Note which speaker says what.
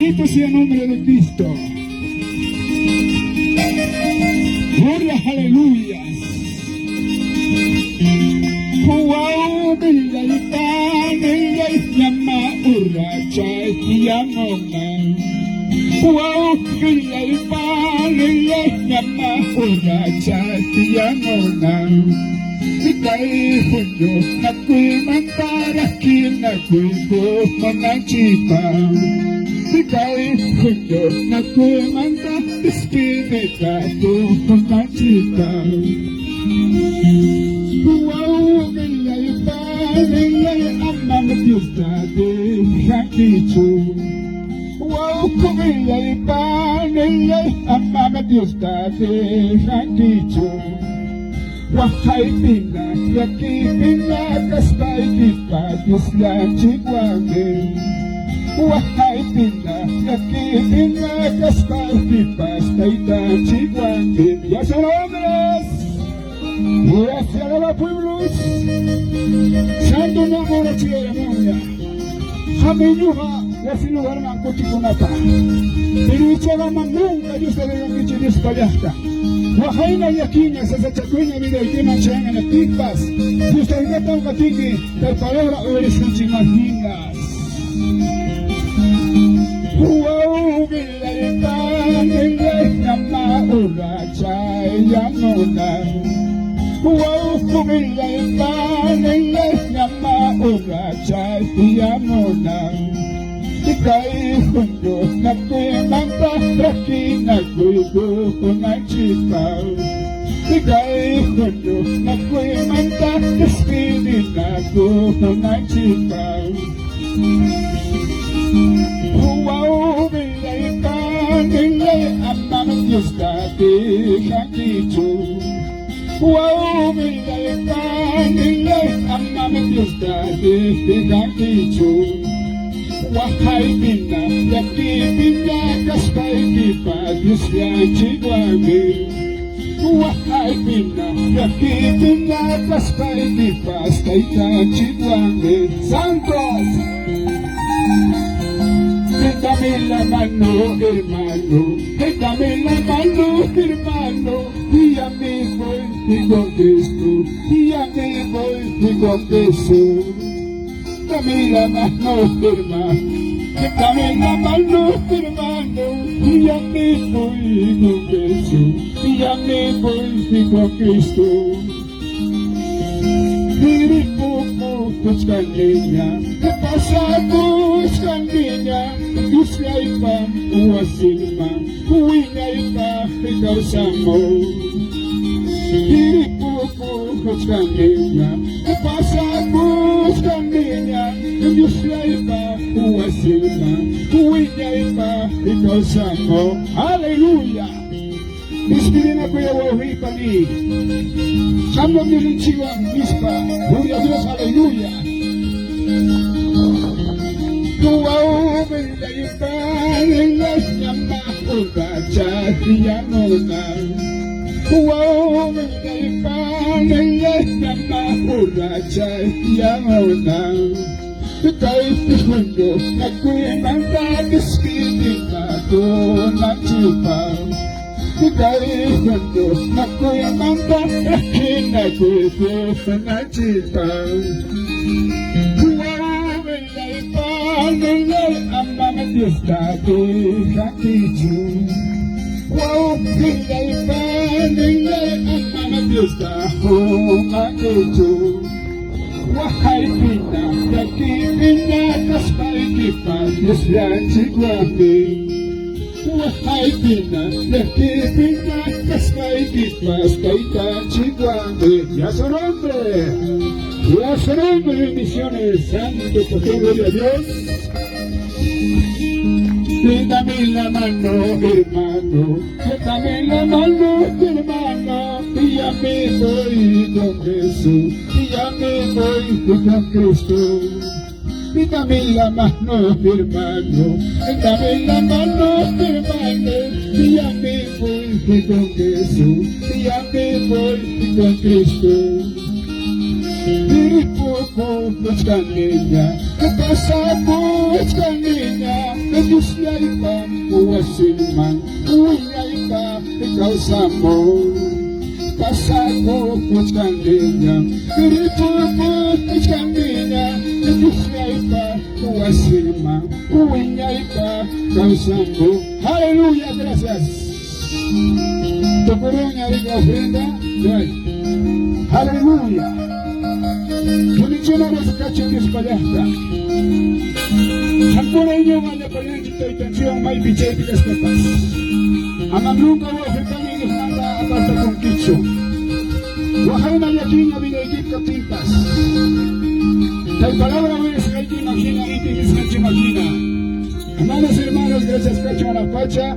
Speaker 1: Bendito sea el nombre de Cristo. Gloria, aleluya. Wow, bila ipan, yama uracha, yamona. Wow, bila ipan, yama uracha, yamona. Ikay hunyo, nako'y mantara, kinako'y ko manachita. Ikay hunyo, nako'y mantara, ispinita ko manachita. Wow, bilay pa, bilay ama mag-yusta de hakichu. Wow, bilay pa, bilay ama mag-yusta de hakichu. Wahai pina, yaki pina, kastay kipa, Diyos chigwage. Wahai pina, yaki pina, kastay kipa, Diyos chigwage. Yes, hombres. Gracias a los pueblos. Santo nombre de Chile, Hamenuha, la sinuha ng kutikunata. Pinuichaga mamunga, Diyos na rin ang kichinis palyasta. Wahay na yakinya sa sachakoy na vida ikiman siya nga nagtipas. Diyos na rin ang katiki, kay palora oris ng chimahingas. Wow, bilalitan, ilay na maura, chay yamuna. Wow, bilalitan, ilay na maura, chay yamuna. Ikay hundo, nako'y manta, raki nako'y buko na chikaw. Ikay hundo, nako'y manta, kaspinin ako na chikaw. Wow, bilay ka, bilay ang mga Diyos dati kakicho. Wow, bilay ka, bilay ang mga Diyos dati kakicho. Wahai pina, yaki pina, kastay kipa, Diyos yan chigwage. Wahai pina, yaki pina, kastay kipa, stay ka chigwage. Santos! Dame la mano, hermano, dame la mano, hermano, y a mí voy, y contesto, y a mí voy, y contesto. Dame la mano, hermano, dame la mano, hermano, y a mí voy con Jesús, y a mí voy con Cristo. Diripo buscan niña, ¿qué pasa buscan niña? Isla ipa, uwasilma, uwina ipa, ikaw sa mo. Diripo buscan niña, ¿qué pasa buscan niña? Isla ipa, uwasilma, uwina ipa, ikaw sa mo. Aleluya! Ispili na kuya wawi pani. Kamo nilichiwa mispa. Gloria a Dios, aleluya. Tuwa bilay pa, bilay nyama uga chahiyamona. Tuwa bilay pa, bilay nyama uga chahiyamona. Ikay pihundo, nakuimanda, ispili na ko na chipaw. Ikay hundo, nako'y manda, kinagusos na chitaw. Wow, bilay pa, bilay ang mga Diyos dati kakichu. Wow, bilay pa, bilay ang mga Diyos dati kakichu. Wahai pina, yaki pina, kaspay kipa, Diyos yan chigwabe. Wahai pina, yaki pina, kaspay kipa, stay ka chigwabe. Ya su nombre, bendiciones, santo, porque gloria a Dios. Dame la mano, hermano, dame la mano, hermano, y ya me voy con Jesús, y ya me voy con Cristo. Dame la mano, hermano, dame la mano, hermano, y ya me voy con Jesús, y ya me voy con Cristo. Diripo ko buscan niña, Kasabot ka niya, nagusiyay ka, uwasin man, uwiyay ka, ikaw sa mo. Kasabot ka niya, nagusiyay ka niya, nagusiyay ka, uwasin man, uwiyay ka, ikaw sa mo. Hallelujah, gracias. Tukurong niya rin ofrenda, hallelujah. Tulichona sa kachong paleta. Hakuna inyo nga pagyan kita itansiyong may bijay bigas katas. Ang amlungka wa afrikani ifnanda aparta kong kitso. Wahay na yakin na binigit ka pintas. Kay palabra mo sa kaiti makina iti sa magina. Amados hermanos, gracias cacho a la pacha,